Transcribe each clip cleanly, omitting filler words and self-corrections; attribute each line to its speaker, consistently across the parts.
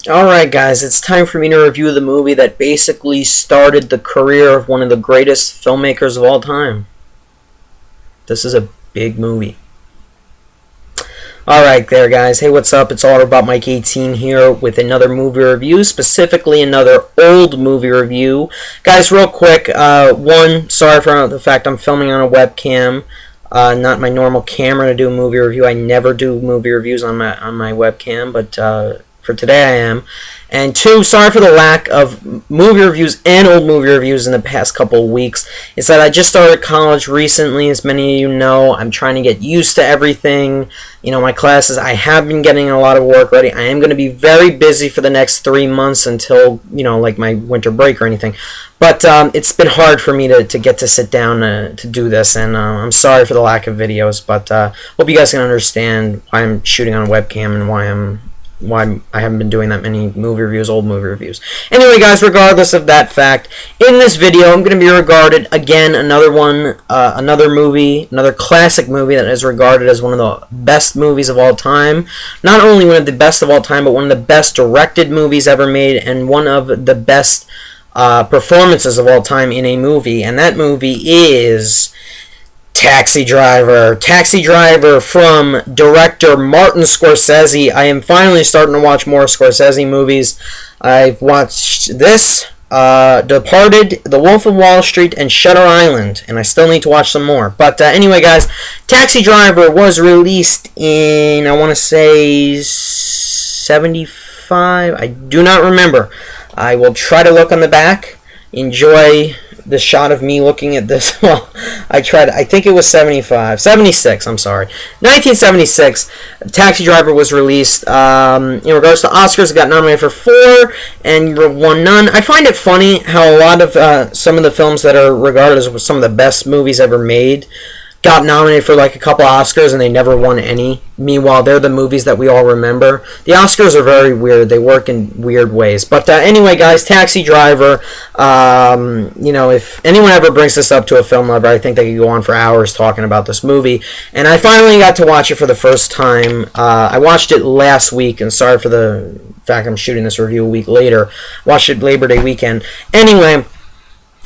Speaker 1: Alright guys, it's time for me to review the movie that basically started the career of one of the greatest filmmakers of all time. This is a big movie. Alright there guys, hey what's up, it's all about Mike 18 here with another movie review, specifically another old movie review. Guys, real quick, sorry for the fact I'm filming on a webcam. Not my normal camera to do a movie review. I never do movie reviews on my webcam, but for today I am. And two, sorry for the lack of movie reviews and old movie reviews in the past couple of weeks. It's that I just started college recently, as many of you know. I'm trying to get used to everything. You know, my classes, I have been getting a lot of work ready. I am going to be very busy for the next 3 months until, you know, like my winter break or anything. But it's been hard for me to get to sit down to do this, and I'm sorry for the lack of videos, but hope you guys can understand why I'm shooting on a webcam and why I haven't been doing that many movie reviews, old movie reviews. Anyway, guys, regardless of that fact, in this video, I'm going to be regarded, again, another classic movie that is regarded as one of the best movies of all time. Not only one of the best of all time, but one of the best directed movies ever made, and one of the best performances of all time in a movie. And that movie is Taxi Driver. Taxi Driver from director Martin Scorsese. I am finally starting to watch more Scorsese movies. I've watched this, Departed, The Wolf of Wall Street, and Shutter Island, and I still need to watch some more. But anyway, guys, Taxi Driver was released in, I want to say, 75? I do not remember. I will try to look on the back. Enjoy the shot of me looking at this. Well, I think it was 76, I'm sorry. 1976, Taxi Driver was released. In regards to Oscars, it got nominated for 4 and won none. I find it funny how a lot of some of the films that are regarded as some of the best movies ever made got nominated for like a couple Oscars and they never won any. Meanwhile, they're the movies that we all remember. The Oscars are very weird. They work in weird ways. But anyway, guys, Taxi Driver, you know, if anyone ever brings this up to a film lover, I think they could go on for hours talking about this movie. And I finally got to watch it for the first time. I watched it last week, and sorry for the fact I'm shooting this review a week later. Watched it Labor Day weekend. Anyway,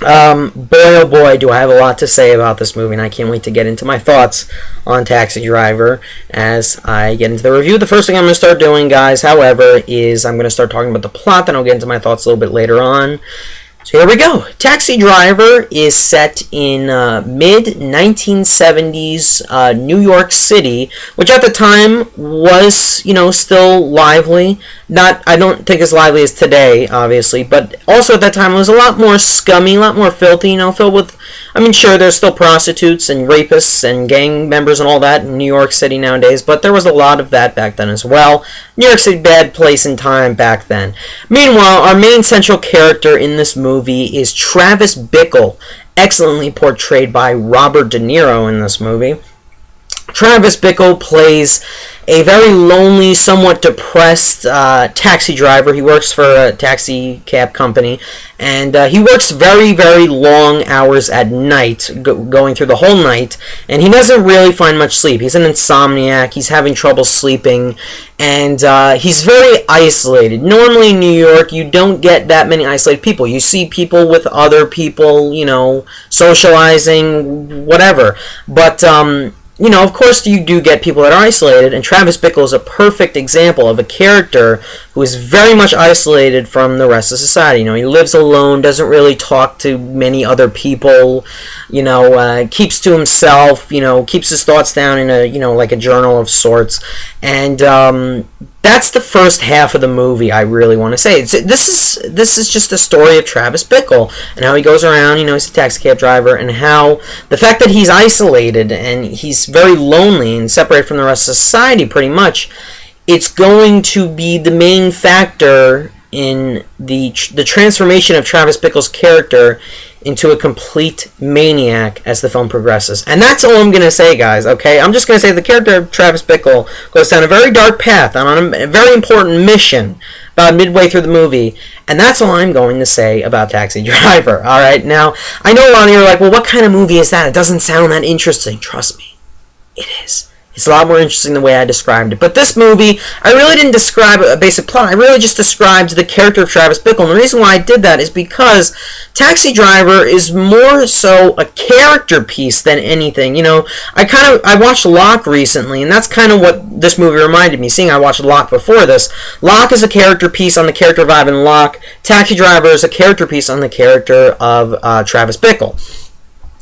Speaker 1: boy oh boy do I have a lot to say about this movie, and I can't wait to get into my thoughts on Taxi Driver as I get into the review. The first thing I'm going to start doing, guys, however, is I'm going to start talking about the plot, then I'll get into my thoughts a little bit later on. So here we go. Taxi Driver is set in mid-1970s New York City, which at the time was, you know, still lively. I don't think as lively as today, obviously, but also at that time it was a lot more scummy, a lot more filthy, you know, filled with, I mean, sure, there's still prostitutes and rapists and gang members and all that in New York City nowadays, but there was a lot of that back then as well. New York City, bad place and time back then. Meanwhile, our main central character in this movie is Travis Bickle, excellently portrayed by Robert DeNiro in this movie. Travis Bickle plays a very lonely, somewhat depressed taxi driver. He works for a taxi cab company, and he works very, very long hours at night, going through the whole night, and he doesn't really find much sleep. He's an insomniac. He's having trouble sleeping, and he's very isolated. Normally in New York, you don't get that many isolated people. You see people with other people, you know, socializing, whatever, but you know, of course you do get people that are isolated, and Travis Bickle is a perfect example of a character who is very much isolated from the rest of society. You know, he lives alone, doesn't really talk to many other people, you know, keeps to himself, you know, keeps his thoughts down in a, you know, like a journal of sorts, and that's the first half of the movie, I really want to say. This is just a story of Travis Bickle and how he goes around, you know, he's a taxi cab driver, and how the fact that he's isolated and he's very lonely and separated from the rest of society pretty much, it's going to be the main factor in the transformation of Travis Bickle's character into a complete maniac as the film progresses. And that's all I'm going to say, guys, okay? I'm just going to say the character of Travis Bickle goes down a very dark path on a very important mission about midway through the movie, and that's all I'm going to say about Taxi Driver, alright? Now, I know a lot of you are like, well, what kind of movie is that? It doesn't sound that interesting. Trust me, it is. It's a lot more interesting the way I described it. But this movie, I really didn't describe a basic plot. I really just described the character of Travis Bickle. And the reason why I did that is because Taxi Driver is more so a character piece than anything. You know, I watched Locke recently, and that's kind of what this movie reminded me. Seeing I watched Locke before this. Locke is a character piece on the character of Ivan Locke. Taxi Driver is a character piece on the character of Travis Bickle.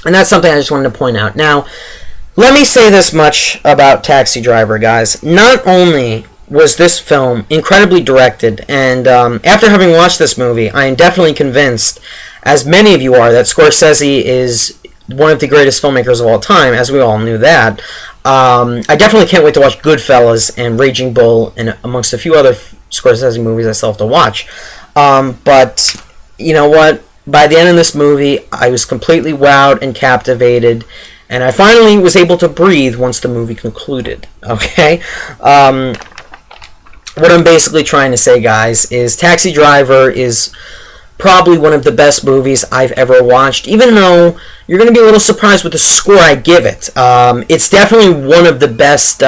Speaker 1: And that's something I just wanted to point out. Now, let me say this much about Taxi Driver, guys. Not only was this film incredibly directed, and after having watched this movie, I am definitely convinced, as many of you are, that Scorsese is one of the greatest filmmakers of all time, as we all knew that. I definitely can't wait to watch Goodfellas and Raging Bull, and amongst a few other Scorsese movies I still have to watch. But, you know what? By the end of this movie, I was completely wowed and captivated, and I finally was able to breathe once the movie concluded, okay? What I'm basically trying to say, guys, is Taxi Driver is probably one of the best movies I've ever watched, even though you're going to be a little surprised with the score I give it. It's definitely one of the best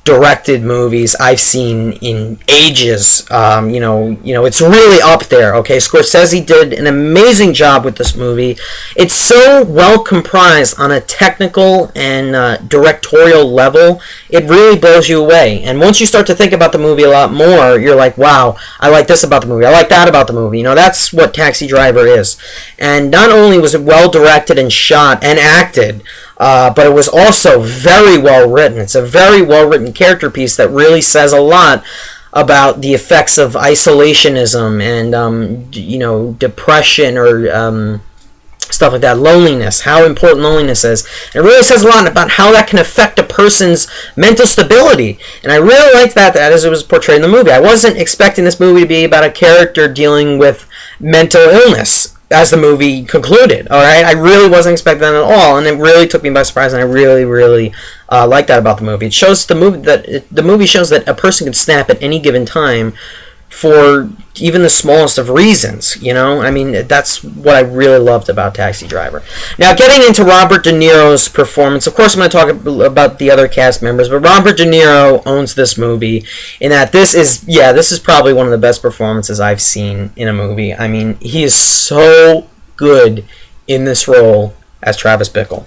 Speaker 1: directed movies I've seen in ages. It's really up there. Okay, Scorsese did an amazing job with this movie. It's so well comprised on a technical and directorial level. It really blows you away. And once you start to think about the movie a lot more, you're like, wow, I like this about the movie. I like that about the movie. You know, that's what Taxi Driver is. And not only was it well directed and shot and acted, but it was also very well written. It's a very well written character piece that really says a lot about the effects of isolationism and depression or stuff like that, loneliness, how important loneliness is. And it really says a lot about how that can affect a person's mental stability. And I really liked that as it was portrayed in the movie. I wasn't expecting this movie to be about a character dealing with mental illness as the movie concluded, all right? I really wasn't expecting that at all, and it really took me by surprise, and I really, really like that about the movie. It shows the movie shows that a person can snap at any given time for even the smallest of reasons, you know? I mean, that's what I really loved about Taxi Driver. Now, getting into Robert De Niro's performance, of course I'm going to talk about the other cast members, but Robert De Niro owns this movie in that this is probably one of the best performances I've seen in a movie. I mean, he is so good in this role as Travis Bickle.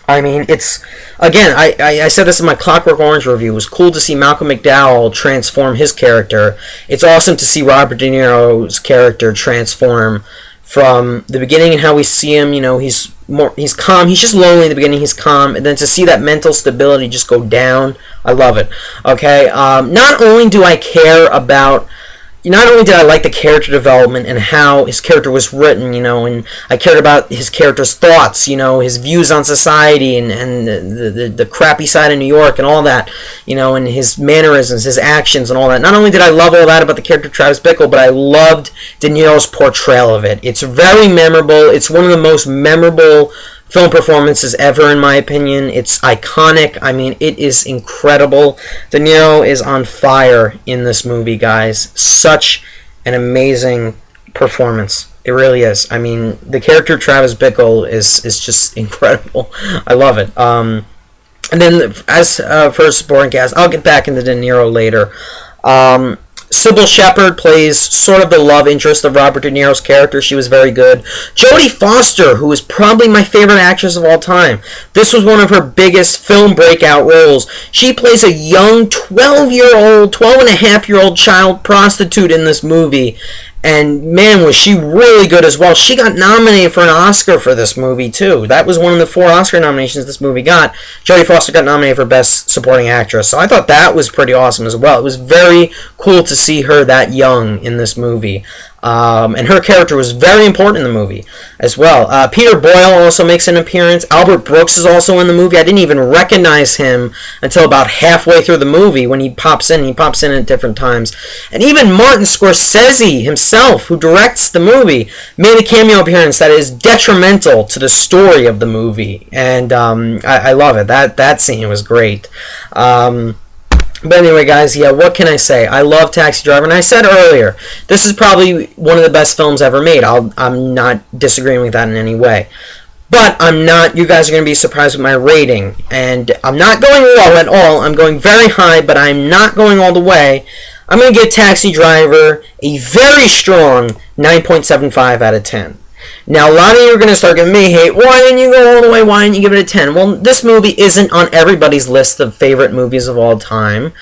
Speaker 1: I mean, it's, again, I said this in my Clockwork Orange review. It was cool to see Malcolm McDowell transform his character. It's awesome to see Robert De Niro's character transform from the beginning and how we see him. You know, he's calm. He's just lonely in the beginning. He's calm. And then to see that mental stability just go down, I love it. Okay, not only do I care about... Not only did I like the character development and how his character was written, you know, and I cared about his character's thoughts, you know, his views on society and the crappy side of New York and all that, you know, and his mannerisms, his actions and all that. Not only did I love all that about the character of Travis Bickle, but I loved De Niro's portrayal of it. It's very memorable. It's one of the most memorable film performances ever, in my opinion. It's iconic. I mean, it is incredible. De Niro is on fire in this movie, guys. Such an amazing performance. It really is. I mean, the character of Travis Bickle is just incredible. I love it. And then, as for supporting cast, I'll get back into De Niro later. Sybil Shepherd plays sort of the love interest of Robert De Niro's character. She was very good. Jodie Foster, who is probably my favorite actress of all time. This was one of her biggest film breakout roles. She plays a young 12-and-a-half-year-old child prostitute in this movie. And man, was she really good as well. She got nominated for an Oscar for this movie, too. That was one of the 4 Oscar nominations this movie got. Jodie Foster got nominated for Best Supporting Actress. So I thought that was pretty awesome as well. It was very cool to see her that young in this movie. And her character was very important in the movie as well. Peter Boyle also makes an appearance. Albert Brooks is also in the movie. I didn't even recognize him until about halfway through the movie when he pops in. He pops in at different times. And even Martin Scorsese himself, who directs the movie, made a cameo appearance that is detrimental to the story of the movie. And I love it. That scene was great. But anyway, guys, yeah, what can I say? I love Taxi Driver, and I said earlier, this is probably one of the best films ever made. I'm not disagreeing with that in any way. But I'm not, you guys are going to be surprised with my rating. And I'm not going low at all. I'm going very high, but I'm not going all the way. I'm going to give Taxi Driver a very strong 9.75 out of 10. Now, a lot of you are going to start giving me hate. Why didn't you go all the way? Why didn't you give it a 10? Well, this movie isn't on everybody's list of favorite movies of all time.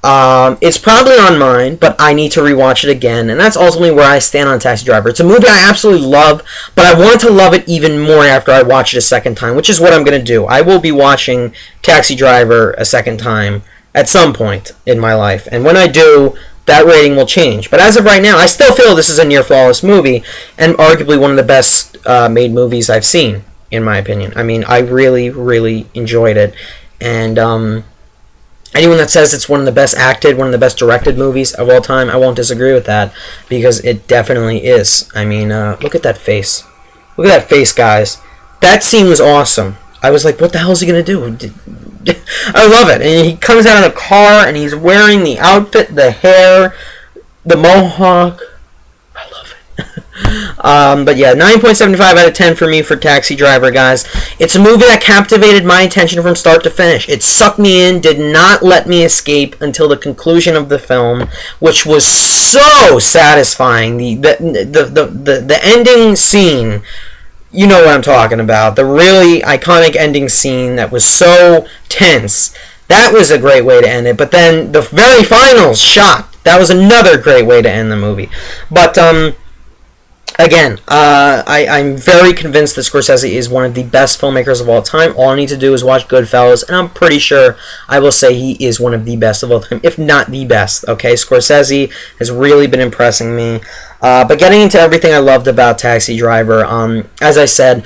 Speaker 1: It's probably on mine, but I need to rewatch it again, and that's ultimately where I stand on Taxi Driver. It's a movie I absolutely love, but I want to love it even more after I watch it a second time, which is what I'm going to do. I will be watching Taxi Driver a second time at some point in my life, and when I do, that rating will change. But as of right now, I still feel this is a near flawless movie, and arguably one of the best made movies I've seen, in my opinion. I mean, I really, really enjoyed it, and anyone that says it's one of the best acted, one of the best directed movies of all time, I won't disagree with that, because it definitely is. I mean, look at that face. Look at that face, guys. That scene was awesome. I was like, what the hell is he going to do? I love it. And he comes out of the car, and he's wearing the outfit, the hair, the mohawk. I love it. But yeah, 9.75 out of 10 for me for Taxi Driver, guys. It's a movie that captivated my attention from start to finish. It sucked me in, did not let me escape until the conclusion of the film, which was so satisfying. The ending scene, you know what I'm talking about. The really iconic ending scene that was so tense. That was a great way to end it. But then the very final shot, that was another great way to end the movie. But again, I'm very convinced that Scorsese is one of the best filmmakers of all time. All I need to do is watch Goodfellas, and I'm pretty sure I will say he is one of the best of all time, if not the best. Okay, Scorsese has really been impressing me. But getting into everything I loved about Taxi Driver, as I said,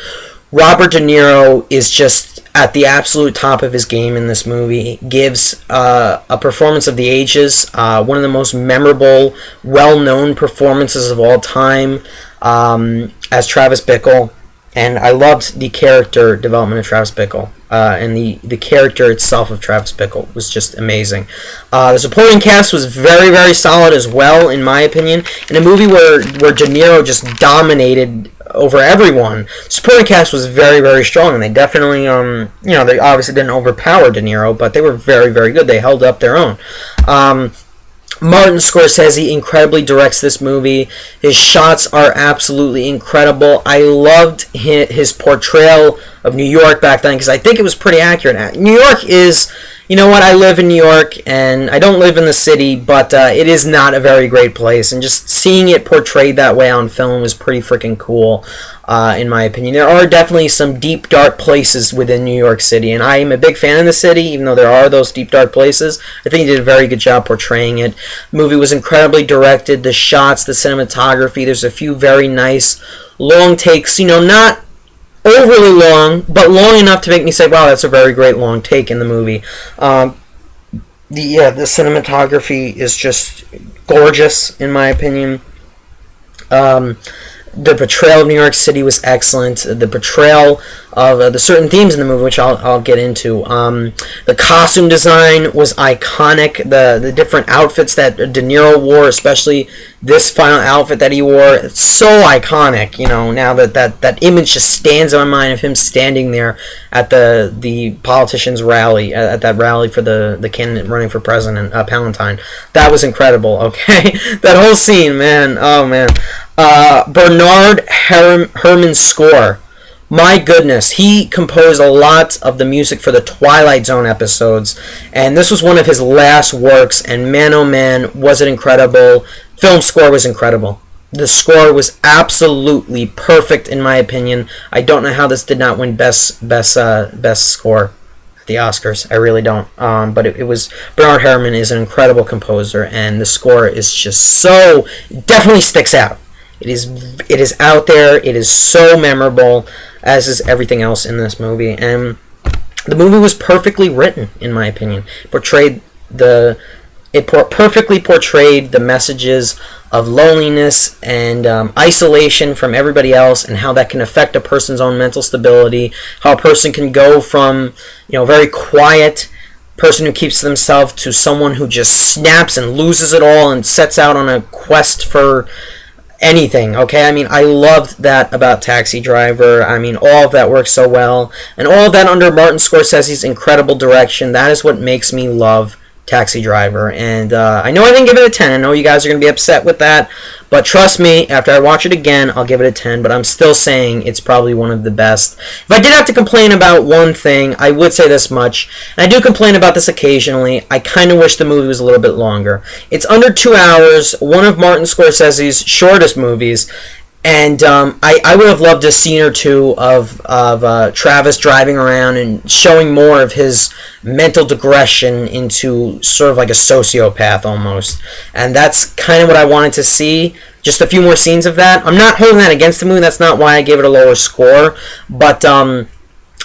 Speaker 1: Robert De Niro is just at the absolute top of his game in this movie. He gives a performance of the ages, one of the most memorable, well-known performances of all time, as Travis Bickle. And I loved the character development of Travis Bickle. And the character itself of Travis Bickle was just amazing. The supporting cast was very, very solid as well, in my opinion. In a movie where De Niro just dominated over everyone, the supporting cast was very, very strong. And they definitely, they obviously didn't overpower De Niro, but they were very, very good. They held up their own. Martin Scorsese incredibly directs this movie. His shots are absolutely incredible. I loved his portrayal of New York back then, because I think it was pretty accurate. New York is, you know what, I live in New York, and I don't live in the city, but it is not a very great place, and just seeing it portrayed that way on film was pretty freaking cool, in my opinion. There are definitely some deep, dark places within New York City, and I am a big fan of the city, even though there are those deep, dark places. I think he did a very good job portraying it. The movie was incredibly directed. The shots, the cinematography, there's a few very nice long takes, not overly long, but long enough to make me say, wow, that's a very great long take in the movie. The cinematography is just gorgeous, in my opinion. The portrayal of New York City was excellent. The portrayal of the certain themes in the movie, which I'll get into. The costume design was iconic. The different outfits that De Niro wore, especially this final outfit that he wore, it's so iconic. Now that image just stands in my mind of him standing there at the politicians' rally, at that rally for the candidate running for president, Palantine. That was incredible. Okay, that whole scene, man. Oh man. Bernard Herrmann's score. My goodness, he composed a lot of the music for the Twilight Zone episodes, and this was one of his last works, and man oh man, was it incredible. Film score was incredible. The score was absolutely perfect, in my opinion. I don't know how this did not win best score at the Oscars. I really don't. But it was, Bernard Herrmann is an incredible composer, and the score is just so, it definitely sticks out. It is out there. It is so memorable, as is everything else in this movie. And the movie was perfectly written, in my opinion. Perfectly portrayed the messages of loneliness and isolation from everybody else, and how that can affect a person's own mental stability. How a person can go from, very quiet person who keeps to themselves to someone who just snaps and loses it all and sets out on a quest for anything, okay? I mean, I loved that about Taxi Driver. I mean, all of that works so well, and all of that under Martin Scorsese's incredible direction. That is what makes me love Taxi Driver. And I know I didn't give it a 10. I know you guys are going to be upset with that, but trust me, after I watch it again, I'll give it a 10, but I'm still saying it's probably one of the best. If I did have to complain about one thing, I would say this much, and I do complain about this occasionally. I kind of wish the movie was a little bit longer. It's under 2 hours, one of Martin Scorsese's shortest movies, and I would have loved a scene or two of Travis driving around and showing more of his mental digression into sort of like a sociopath almost. And that's kind of what I wanted to see. Just a few more scenes of that. I'm not holding that against the movie. That's not why I gave it a lower score. But I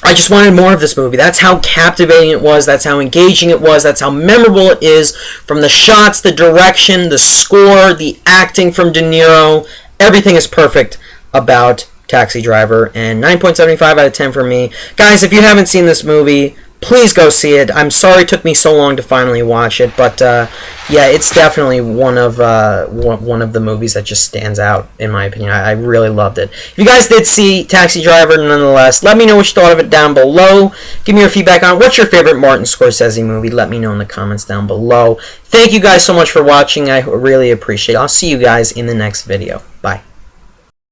Speaker 1: just wanted more of this movie. That's how captivating it was. That's how engaging it was. That's how memorable it is. From the shots, the direction, the score, the acting from De Niro. Everything is perfect about Taxi Driver, and 9.75 out of 10 for me. Guys, if you haven't seen this movie, please go see it. I'm sorry it took me so long to finally watch it, but yeah, it's definitely one of the movies that just stands out, in my opinion. I really loved it. If you guys did see Taxi Driver, nonetheless, let me know what you thought of it down below. Give me your feedback on what's your favorite Martin Scorsese movie. Let me know in the comments down below. Thank you guys so much for watching. I really appreciate it. I'll see you guys in the next video.